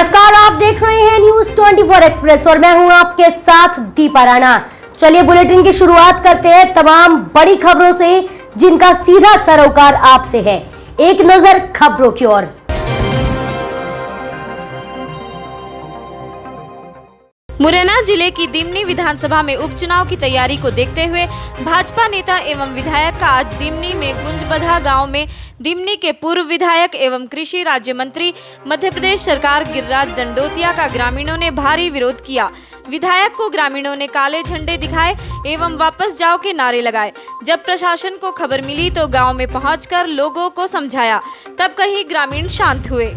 नमस्कार, आप देख रहे हैं न्यूज 24 एक्सप्रेस और मैं हूं आपके साथ दीपा राणा। चलिए बुलेटिन की शुरुआत करते हैं तमाम बड़ी खबरों से जिनका सीधा सरोकार आपसे है। एक नजर खबरों की ओर। मुरैना जिले की दिमनी विधानसभा में उपचुनाव की तैयारी को देखते हुए भाजपा नेता एवं विधायक का आज दिमनी में गुंजबधा गांव में दिमनी के पूर्व विधायक एवं कृषि राज्य मंत्री मध्य प्रदेश सरकार गिरिराज दंडोतिया का ग्रामीणों ने भारी विरोध किया। विधायक को ग्रामीणों ने काले झंडे दिखाए एवं वापस जाओ के नारे लगाए। जब प्रशासन को खबर मिली तो गाँव में पहुँचकर लोगों को समझाया, तब कहीं ग्रामीण शांत हुए।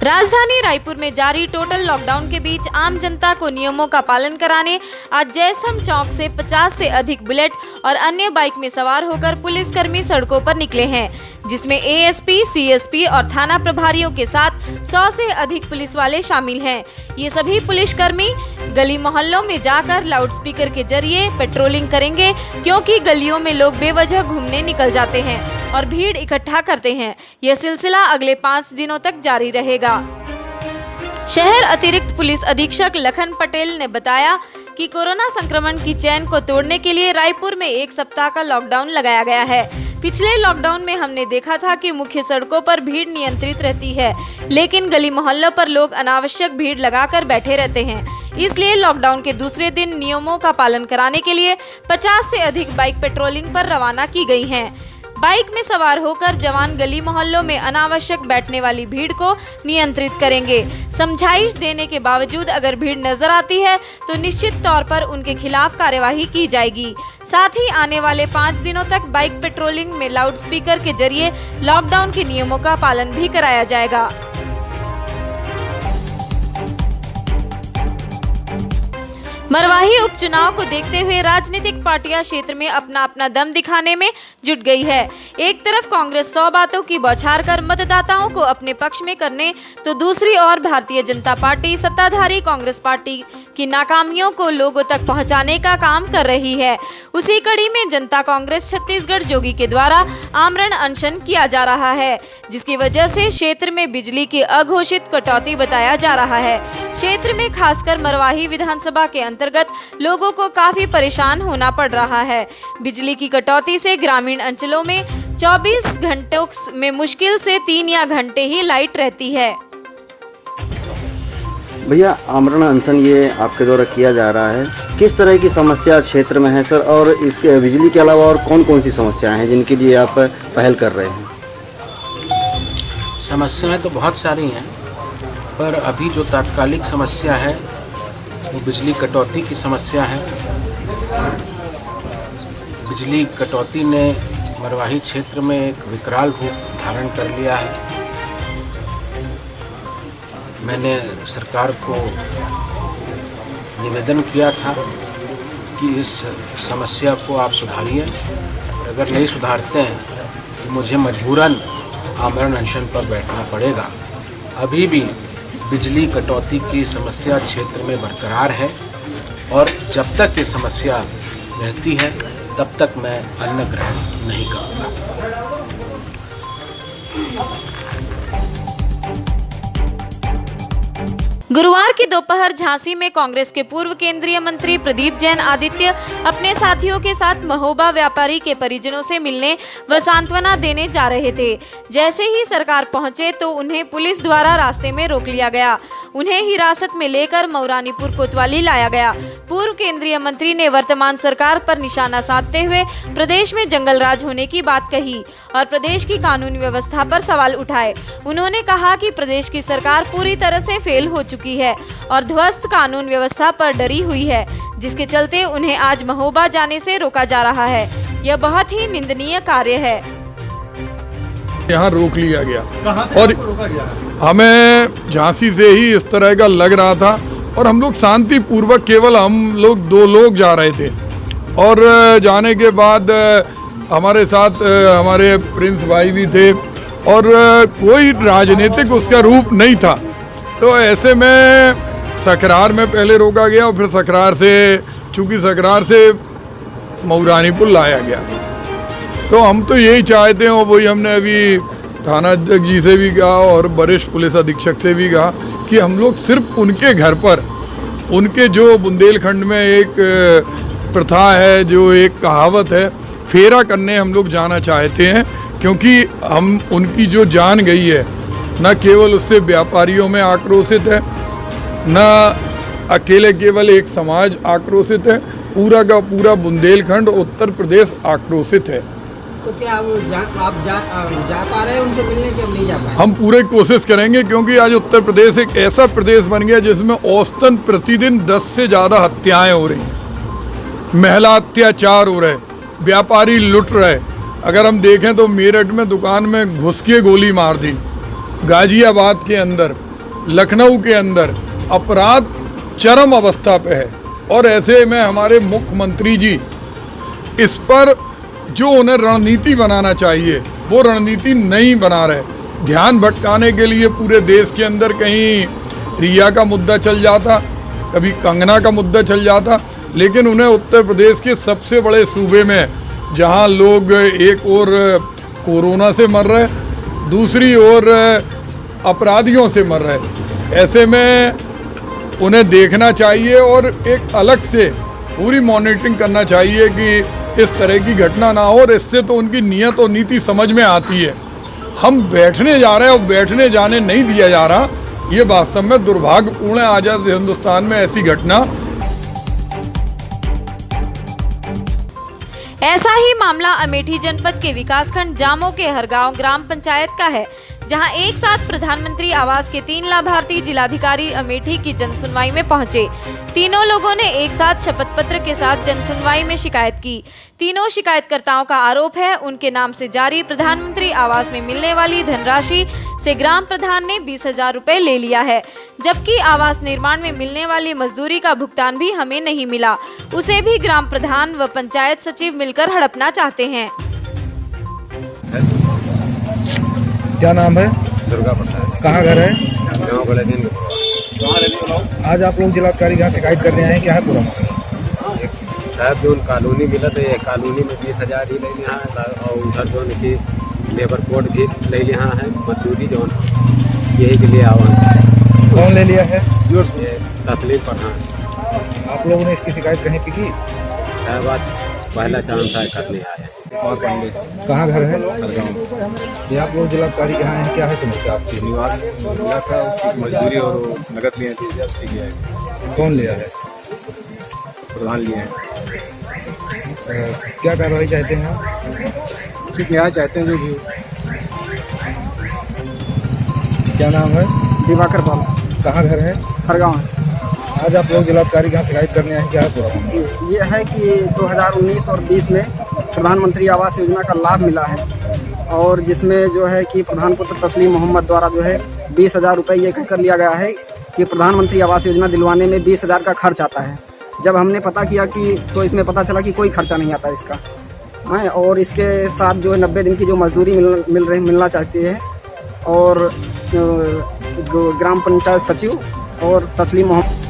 राजधानी रायपुर में जारी टोटल लॉकडाउन के बीच आम जनता को नियमों का पालन कराने आज जयसम चौक से 50 से अधिक बुलेट और अन्य बाइक में सवार होकर पुलिसकर्मी सड़कों पर निकले हैं, जिसमें एएसपी, सीएसपी और थाना प्रभारियों के साथ 100 से अधिक पुलिस वाले शामिल हैं। ये सभी पुलिसकर्मी गली मोहल्लों में जाकर लाउडस्पीकर के जरिए पेट्रोलिंग करेंगे, क्योंकि गलियों में लोग बेवजह घूमने निकल जाते हैं और भीड़ इकट्ठा करते हैं। यह सिलसिला अगले 5 दिनों तक जारी रहेगा। शहर अतिरिक्त पुलिस अधीक्षक लखन पटेल ने बताया कि कोरोना संक्रमण की चेन को तोड़ने के लिए रायपुर में 1 सप्ताह का लॉकडाउन लगाया गया है। पिछले लॉकडाउन में हमने देखा था कि मुख्य सड़कों पर भीड़ नियंत्रित रहती है, लेकिन गली मोहल्लों पर लोग अनावश्यक भीड़ लगाकर बैठे रहते हैं। इसलिए लॉकडाउन के दूसरे दिन नियमों का पालन कराने के लिए 50 से अधिक बाइक पेट्रोलिंग पर रवाना की गई हैं। बाइक में सवार होकर जवान गली मोहल्लों में अनावश्यक बैठने वाली भीड़ को नियंत्रित करेंगे। समझाइश देने के बावजूद अगर भीड़ नजर आती है तो निश्चित तौर पर उनके खिलाफ कार्यवाही की जाएगी। साथ ही आने वाले 5 दिनों तक बाइक पेट्रोलिंग में लाउडस्पीकर के जरिए लॉकडाउन के नियमों का पालन भी कराया जाएगा। मरवाही उपचुनाव को देखते हुए राजनीतिक पार्टियां क्षेत्र में अपना अपना दम दिखाने में जुट गई है। एक तरफ कांग्रेस 100 बातों की बौछार कर मतदाताओं को अपने पक्ष में करने, तो दूसरी ओर भारतीय जनता पार्टी सत्ताधारी कांग्रेस पार्टी की नाकामियों को लोगों तक पहुंचाने का काम कर रही है। उसी कड़ी में जनता कांग्रेस छत्तीसगढ़ जोगी के द्वारा आमरण अनशन किया जा रहा है, जिसकी वजह से क्षेत्र में बिजली की अघोषित कटौती बताया जा रहा है। क्षेत्र में खासकर मरवाही विधानसभा के अंतर्गत लोगों को काफी परेशान होना पड़ रहा है। बिजली की कटौती से ग्रामीण अंचलों में 24 घंटों में मुश्किल से 3 या घंटे ही लाइट रहती है। भैया, आमरण अनशन ये आपके द्वारा किया जा रहा है, किस तरह की समस्या क्षेत्र में है सर, और इसके बिजली के अलावा और कौन कौन सी समस्याएं हैं जिनके लिए आप पहल कर रहे हैं? समस्याएं तो बहुत सारी हैं, पर अभी जो तात्कालिक समस्या है वो बिजली कटौती की समस्या है। बिजली कटौती ने मरवाही क्षेत्र में एक विकराल रूप धारण कर लिया है। मैंने सरकार को निवेदन किया था कि इस समस्या को आप सुधारिए, अगर नहीं सुधारते हैं तो मुझे मजबूरन आमरण अनशन पर बैठना पड़ेगा। अभी भी बिजली कटौती की समस्या क्षेत्र में बरकरार है और जब तक ये समस्या रहती है तब तक मैं अन्न ग्रहण नहीं करूँगा। गुरुवार की दोपहर झांसी में कांग्रेस के पूर्व केंद्रीय मंत्री प्रदीप जैन आदित्य अपने साथियों के साथ महोबा व्यापारी के परिजनों से मिलने व सांत्वना देने जा रहे थे। जैसे ही सरकार पहुंचे तो उन्हें पुलिस द्वारा रास्ते में रोक लिया गया। उन्हें हिरासत में लेकर मौरानीपुर कोतवाली लाया गया। पूर्व केंद्रीय मंत्री ने वर्तमान सरकार पर निशाना साधते हुए प्रदेश में जंगल राज होने की बात कही और प्रदेश की कानून व्यवस्था पर सवाल उठाए। उन्होंने कहा कि प्रदेश की सरकार पूरी तरह से फेल हो चुकी है और ध्वस्त कानून व्यवस्था पर डरी हुई है, जिसके चलते उन्हें आज महोबा जाने से रोका जा रहा है। यह बहुत ही निंदनीय कार्य है। यहाँ रोक लिया गया और हमें झांसी से ही इस तरह का लग रहा था और हम लोग शांति पूर्वक केवल हम लोग 2 लोग जा रहे थे और जाने के बाद हमारे साथ हमारे प्रिंस भाई भी थे और कोई राजनीतिक उसका रूप नहीं था। तो ऐसे में सकरार में पहले रोका गया और फिर सकरार से, चूँकि सकरार से मौरानीपुर लाया गया। तो हम तो यही चाहते हैं, वही हमने अभी थाना अध्यक्ष जी से भी कहा और वरिष्ठ पुलिस अधीक्षक से भी कहा कि हम लोग सिर्फ उनके घर पर, उनके जो बुंदेलखंड में एक प्रथा है, जो एक कहावत है, फेरा करने हम लोग जाना चाहते हैं, क्योंकि हम उनकी जो जान गई है, न केवल उससे व्यापारियों में आक्रोशित है, न अकेले केवल एक समाज आक्रोशित है, पूरा का पूरा बुंदेलखंड उत्तर प्रदेश आक्रोशित है। तो क्या आप जा पा रहे हैं उनसे मिलने के, नहीं जा पा रहे? हम पूरे कोशिश करेंगे, क्योंकि आज उत्तर प्रदेश एक ऐसा प्रदेश बन गया जिसमें औसतन प्रतिदिन 10 से ज़्यादा हत्याएं हो रही, महिला अत्याचार हो रहे, व्यापारी लुट रहे। अगर हम देखें तो मेरठ में दुकान में घुस के गोली मार दी, गाजियाबाद के अंदर, लखनऊ के अंदर अपराध चरम अवस्था पे है। और ऐसे में हमारे मुख्यमंत्री जी इस पर जो उन्हें रणनीति बनाना चाहिए वो रणनीति नहीं बना रहे। ध्यान भटकाने के लिए पूरे देश के अंदर कहीं रिया का मुद्दा चल जाता, कभी कंगना का मुद्दा चल जाता, लेकिन उन्हें उत्तर प्रदेश के सबसे बड़े सूबे में, जहां लोग एक ओर कोरोना से मर रहे, दूसरी ओर अपराधियों से मर रहे, ऐसे में उन्हें देखना चाहिए और एक अलग से पूरी मॉनिटरिंग करना चाहिए कि इस तरह की घटना ना हो। और इससे तो उनकी नीयत और नीति समझ में आती है। हम बैठने जा रहे हैं और बैठने जाने नहीं दिया जा रहा, ये वास्तव में दुर्भाग्यपूर्ण है। आज़ाद हिंदुस्तान में ऐसी घटना। ऐसा ही मामला अमेठी जनपद के विकासखंड जामो के हरगांव ग्राम पंचायत का है, जहां एक साथ प्रधानमंत्री आवास के 3 लाभार्थी जिलाधिकारी अमेठी की जनसुनवाई में पहुंचे। तीनों लोगों ने एक साथ शपथ पत्र के साथ जनसुनवाई में शिकायत की। तीनों शिकायतकर्ताओं का आरोप है उनके नाम से जारी प्रधानमंत्री आवास में मिलने वाली धनराशि से ग्राम प्रधान ने 20,000 रुपए ले लिया है, जबकि आवास निर्माण में मिलने वाली मजदूरी का भुगतान भी हमें नहीं मिला। उसे भी ग्राम प्रधान व पंचायत सचिव मिलकर हड़पना चाहते हैं। क्या नाम है? दुर्गा प्रसाद। कहाँ घर है? गाँव बड़े दिन। आज आप लोग जिलाधिकारी यहाँ शिकायत करने आए हैं, क्या है पूरा मामला? साहब जो कॉलोनी मिला तो ये कॉलोनी में 20,000 ही ले लिया है, और उधर जो की लेबर कोड भी ले लिया है, मजदूरी जो यही के लिए आवा। कौन ले लिया है? ये तस्लीम प्रधान। आप लोगों ने इसकी शिकायत कहीं पे की? साहब आज पहला चांस है करने आए हैं। और पंडित। कहाँ घर है? हरगांव। ये आप लोग जिलाधिकारी के यहाँ हैं, क्या है समस्या आपकी? निवास मिला था, उसकी मजदूरी और नगद लिए थी, जब लिया है। कौन लिया है? प्रधान लिए हैं। क्या कार्रवाई चाहते हैं आप? उचित न्याय चाहते हैं जो भी। क्या नाम है? दिवाकर पाल। कहाँ घर है? हरगांव। आज आप लोग जिलाधिकारी के यहाँ शिकायत करने आए हैं, क्या है पूरा मामला? ये है कि 2019 और 20 में प्रधानमंत्री आवास योजना का लाभ मिला है, और जिसमें जो है कि प्रधान पुत्र तस्लीम मोहम्मद द्वारा जो है 20,000 रुपये ये कहकर लिया गया है कि प्रधानमंत्री आवास योजना दिलवाने में 20,000 का खर्च आता है। जब हमने पता किया कि तो इसमें पता चला कि कोई खर्चा नहीं आता इसका, हाँ। और इसके साथ जो है 90 दिन की जो मजदूरी मिलना चाहती है, और ग्राम पंचायत सचिव और तस्लीम मोहम्मद।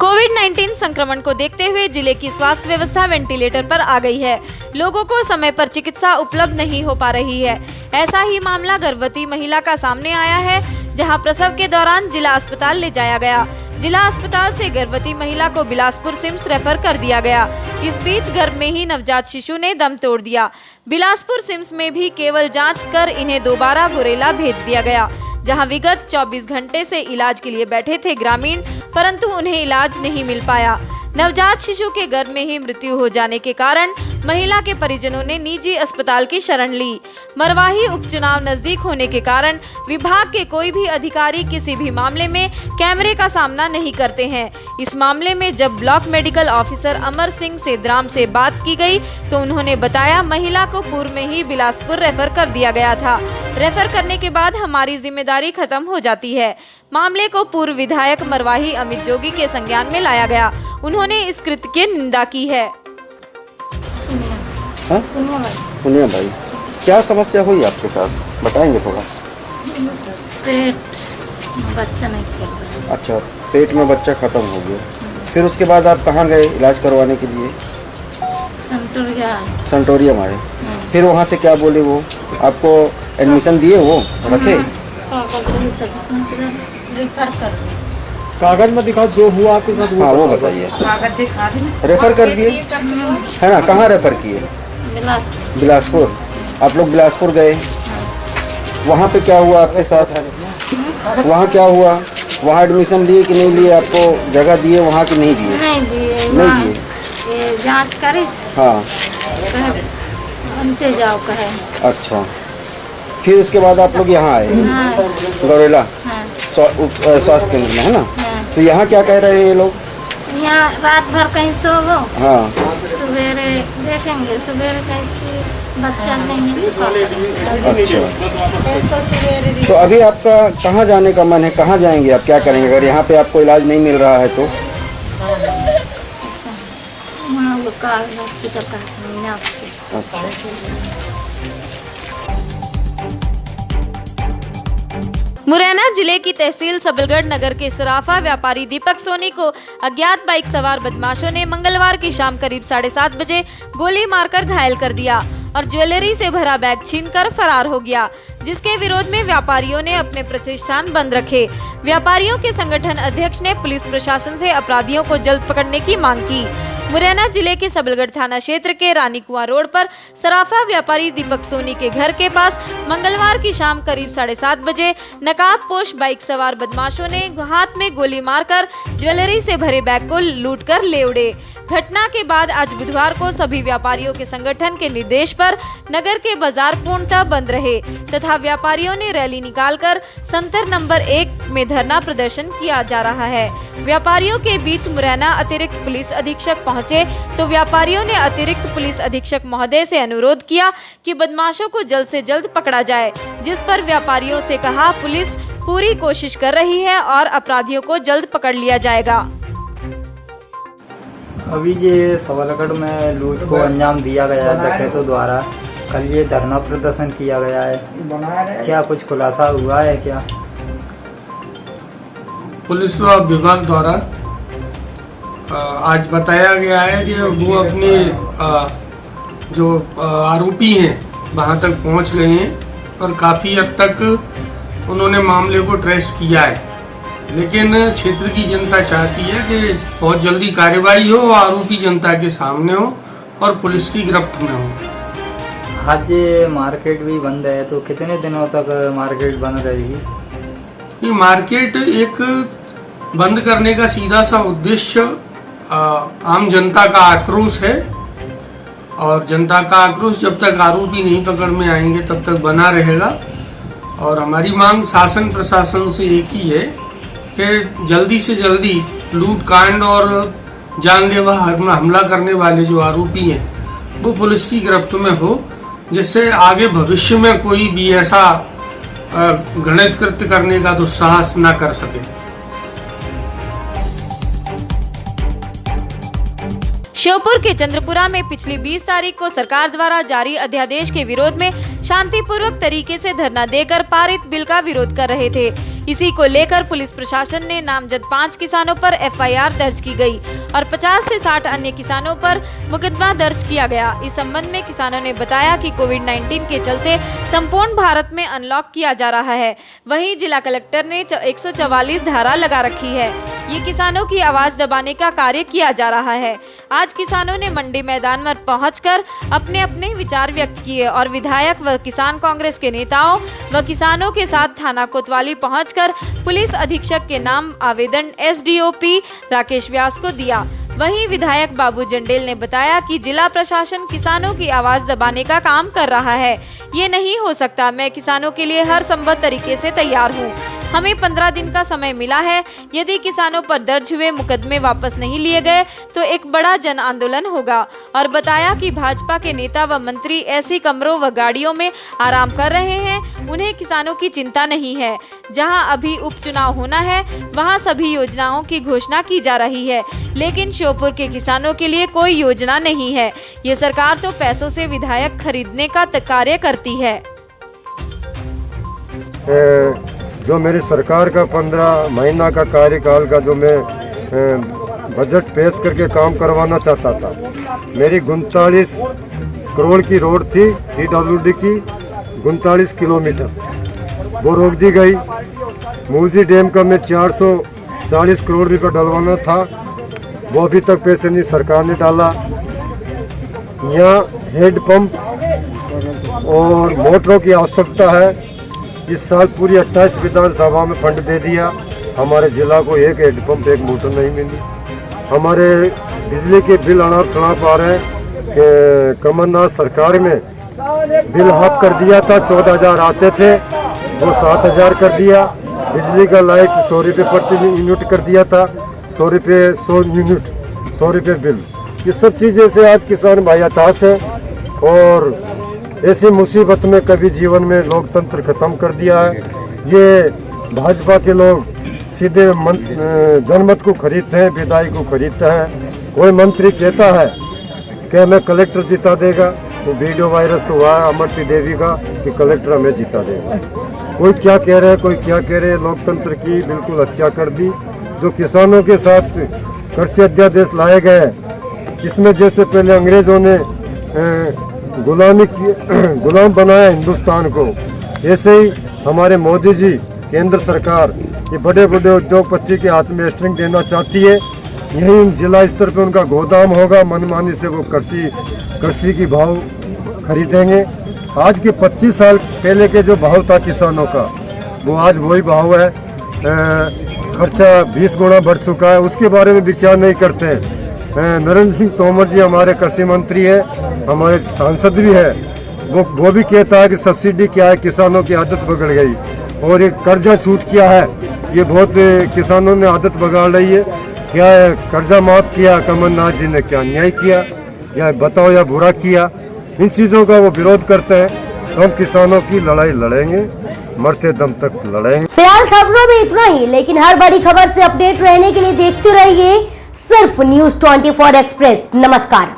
कोविड-19 संक्रमण को देखते हुए जिले की स्वास्थ्य व्यवस्था वेंटिलेटर पर आ गई है। लोगों को समय पर चिकित्सा उपलब्ध नहीं हो पा रही है। ऐसा ही मामला गर्भवती महिला का सामने आया है, जहां प्रसव के दौरान जिला अस्पताल ले जाया गया। जिला अस्पताल से गर्भवती महिला को बिलासपुर सिम्स रेफर कर दिया गया। इस बीच गर्भ में ही नवजात शिशु ने दम तोड़ दिया। बिलासपुर सिम्स में भी केवल जांच कर इन्हें दोबारा गुरेला भेज दिया गया, जहां विगत 24 घंटे से इलाज के लिए बैठे थे ग्रामीण, परंतु उन्हें इलाज नहीं मिल पाया। नवजात शिशु के गर्भ में ही मृत्यु हो जाने के कारण महिला के परिजनों ने निजी अस्पताल की शरण ली। मरवाही उपचुनाव नजदीक होने के कारण विभाग के कोई भी अधिकारी किसी भी मामले में कैमरे का सामना नहीं करते हैं। इस मामले में जब block medical officer Amar Singh सेद्राम से बात की गई तो उन्होंने बताया महिला को पूर्व में ही बिलासपुर रेफर कर दिया गया था। रेफर करने के बाद हमारी जिम्मेदारी खत्म हो जाती है। मामले को पूर्व विधायक मरवाही अमित जोगी के संज्ञान में लाया गया। उन्होंने इस कृत्य की निंदा की है। पुनिया भाई, क्या समस्या हुई आपके साथ, बताएंगे थोड़ा? पेट बच्चा नहीं खेल रहा। अच्छा, पेट में बच्चा खत्म हो गया, फिर उसके बाद आप कहाँ गए इलाज करवाने के लिए? संतुरिया सेंटोरियम आए, फिर वहाँ से क्या बोले वो आपको एडमिशन दिए, वो रखे? कागज में दिखाओ जो हुआ आपके साथ। हाँ वो बताइए। रेफर कर दिए है ना? कहाँ रेफर किए? बिलासपुर। आप लोग बिलासपुर गए, वहाँ पे क्या हुआ आपके साथ? वहाँ क्या हुआ? वहाँ एडमिशन लिए कि नहीं लिए? आपको जगह दिए वहाँ कि नहीं दिए? नहीं दिए। नहीं दिए। ये जांच करिस। हाँ अंते जाओ कहे। अच्छा, फिर उसके बाद आप लोग यहाँ आए गौरेला हाँ। स्वास्थ्य केंद्र में, है ना? हाँ। तो यहाँ क्या कह रहे हैं ये लोग? यहाँ रात भर कहीं सोवो, हाँ सवेरे देखेंगे, सवेरे कहीं बच्चा नहीं है तो क्या करेंगे? अच्छा, तो अभी आपका कहाँ जाने का मन है? कहाँ जाएंगे आप? क्या करेंगे अगर यहाँ पे आपको इलाज नहीं मिल रहा है तो? वहाँ लोकल हॉस्पिटल का मुरैना जिले की तहसील सबलगढ़ नगर के सराफा व्यापारी दीपक सोनी को अज्ञात बाइक सवार बदमाशों ने मंगलवार की शाम करीब 7:30 बजे गोली मारकर घायल कर दिया और ज्वेलरी से भरा बैग छीनकर फरार हो गया, जिसके विरोध में व्यापारियों ने अपने प्रतिष्ठान बंद रखे। व्यापारियों के संगठन अध्यक्ष ने पुलिस प्रशासन से अपराधियों को जल्द पकड़ने की मांग की। मुरैना जिले के सबलगढ़ थाना क्षेत्र के रानी कुआं रोड पर सराफा व्यापारी दीपक सोनी के घर के पास मंगलवार की शाम करीब 7:30 बजे नकाबपोश बाइक सवार बदमाशों ने हाथ में गोली मारकर ज्वेलरी से भरे बैग को लूटकर ले उड़े। घटना के बाद आज बुधवार को सभी व्यापारियों के संगठन के निर्देश पर नगर के बाजार पूर्णतः बंद रहे तथा व्यापारियों ने रैली निकालकर संतर नंबर 1 में धरना प्रदर्शन किया जा रहा है। व्यापारियों के बीच मुरैना अतिरिक्त पुलिस अधीक्षक पहुंचे तो व्यापारियों ने अतिरिक्त पुलिस अधीक्षक महोदय से अनुरोध किया कि बदमाशों को जल्द से जल्द पकड़ा जाए, जिस पर व्यापारियों से कहा पुलिस पूरी कोशिश कर रही है और अपराधियों को जल्द पकड़ लिया जाएगा। अभी ये सबलगढ़ में लूट को अंजाम दिया गया है डकैतों द्वारा। कल ये धरना प्रदर्शन किया गया है, क्या कुछ खुलासा हुआ है क्या? पुलिस विभाग द्वारा आज बताया गया है कि वो अपने जो आरोपी हैं वहाँ तक पहुँच गए हैं और काफ़ी हद तक उन्होंने मामले को ट्रेस किया है, लेकिन क्षेत्र की जनता चाहती है कि बहुत जल्दी कार्रवाई हो, आरोपी जनता के सामने हो और पुलिस की गिरफ्त में हो। आज ये मार्केट भी बंद है, तो कितने दिनों तक मार्केट बंद रहेगी? ये मार्केट एक बंद करने का सीधा सा उद्देश्य आम जनता का आक्रोश है और जनता का आक्रोश जब तक आरोपी नहीं पकड़ में आएंगे तब तक बना रहेगा। और हमारी मांग शासन प्रशासन से एक ही है कि जल्दी से जल्दी लूट कांड और जानलेवा हमला करने वाले जो आरोपी हैं वो पुलिस की गिरफ्त में हो, जिससे आगे भविष्य में कोई भी ऐसा घृणित कृत्य करने का दुस्साहस न कर सके। श्योपुर के चंद्रपुरा में पिछली 20 तारीख को सरकार द्वारा जारी अध्यादेश के विरोध में शांतिपूर्वक तरीके से धरना देकर पारित बिल का विरोध कर रहे थे। इसी को लेकर पुलिस प्रशासन ने नामजद 5 किसानों पर एफआईआर दर्ज की गई और 50 से 60 अन्य किसानों पर मुकदमा दर्ज किया गया। इस संबंध में किसानों ने बताया कि कोविड-19 के चलते संपूर्ण भारत में अनलॉक किया जा रहा है। वहीं जिला कलेक्टर ने 144 धारा लगा रखी है। ये किसानों की आवाज दबाने का कार्य किया जा रहा है। आज किसानों ने मंडी मैदान में पहुंचकर अपने अपने विचार व्यक्त किए और विधायक व किसान कांग्रेस के नेताओं व किसानों के साथ थाना कोतवाली पहुंचकर पुलिस अधीक्षक के नाम आवेदन एसडीओपी राकेश व्यास को दिया। वहीं विधायक बाबू जंडेल ने बताया कि जिला प्रशासन किसानों की आवाज दबाने का काम कर रहा है। ये नहीं हो सकता। मैं किसानों के लिए हर संभव तरीके से तैयार हूँ। हमें 15 दिन का समय मिला है। यदि किसानों पर दर्ज हुए मुकदमे वापस नहीं लिए गए तो एक बड़ा जन आंदोलन होगा। और बताया कि भाजपा के नेता व मंत्री ऐसी कमरों व गाड़ियों में आराम कर रहे हैं, उन्हें किसानों की चिंता नहीं है। जहां अभी उपचुनाव होना है वहां सभी योजनाओं की घोषणा की जा रही है, लेकिन श्योपुर के किसानों के लिए कोई योजना नहीं है। ये सरकार तो पैसों से विधायक खरीदने का कार्य करती है। जो मेरी सरकार का 15 महीना का कार्यकाल का जो मैं बजट पेश करके काम करवाना चाहता था। मेरी 39 करोड़ की रोड थी PWD की, 39 किलोमीटर, वो रोक दी गई। मूलजी डैम का मैं 440 करोड़ रुपये डलवाना था, वो अभी तक पैसे नहीं सरकार ने डाला। यहाँ हेड पंप और मोटरों की आवश्यकता है। इस साल पूरी 28 विधानसभा में फंड दे दिया, हमारे जिला को एक हेड पंप एक मोटर नहीं मिली। हमारे बिजली के बिल अनाप शनाप आ रहे हैं कि कमलनाथ सरकार में बिल हाफ कर दिया था, 14,000 आते थे वो 7,000 कर दिया। बिजली का लाइट 100 रुपये प्रति यूनिट कर दिया था, 100 रुपये 100 यूनिट 100 रुपये बिल। ये सब चीज़ें से आज किसान भाई हताश है और ऐसी मुसीबत में कभी जीवन में लोकतंत्र खत्म कर दिया है। ये भाजपा के लोग सीधे जनमत को खरीदते हैं, विधायक को खरीदते हैं। कोई मंत्री कहता है कि हमें कलेक्टर जिता देगा, तो वीडियो वायरस हुआ है अमरती देवी का कि कलेक्टर हमें जिता देगा। कोई क्या कह रहे हैं, कोई क्या कह रहे हैं। लोकतंत्र की बिल्कुल हत्या कर दी। जो किसानों के साथ कृषि अध्यादेश लाए गए, इसमें जैसे पहले अंग्रेजों ने गुलाम बनाया हिंदुस्तान को, ऐसे ही हमारे मोदी जी केंद्र सरकार ये बड़े बड़े उद्योगपति के हाथ में स्ट्रिंग देना चाहती है। यही जिला स्तर पे उनका गोदाम होगा, मनमानी से वो कृषि की भाव खरीदेंगे। आज के 25 साल पहले के जो भाव था किसानों का, वो आज वही भाव है। खर्चा 20 गुना बढ़ चुका है, उसके बारे में विचार नहीं करते हैं। नरेंद्र सिंह तोमर जी हमारे कृषि मंत्री है, हमारे सांसद भी है, वो भी कहता है कि सब्सिडी क्या है, किसानों की आदत बिगड़ गई। और एक कर्जा छूट किया है, ये बहुत किसानों ने आदत बिगाड़ रही है। क्या है, कर्जा माफ किया कमलनाथ जी ने, क्या न्याय किया या बताओ या बुरा किया? इन चीज़ों का वो विरोध करते हैं। तो हम किसानों की लड़ाई लड़ेंगे, मरते दम तक लड़ेंगे। फिलहाल खबरों में इतना ही, लेकिन हर बड़ी खबर से अपडेट रहने के लिए देखते रहिए सिर्फ News 24 एक्सप्रेस। नमस्कार।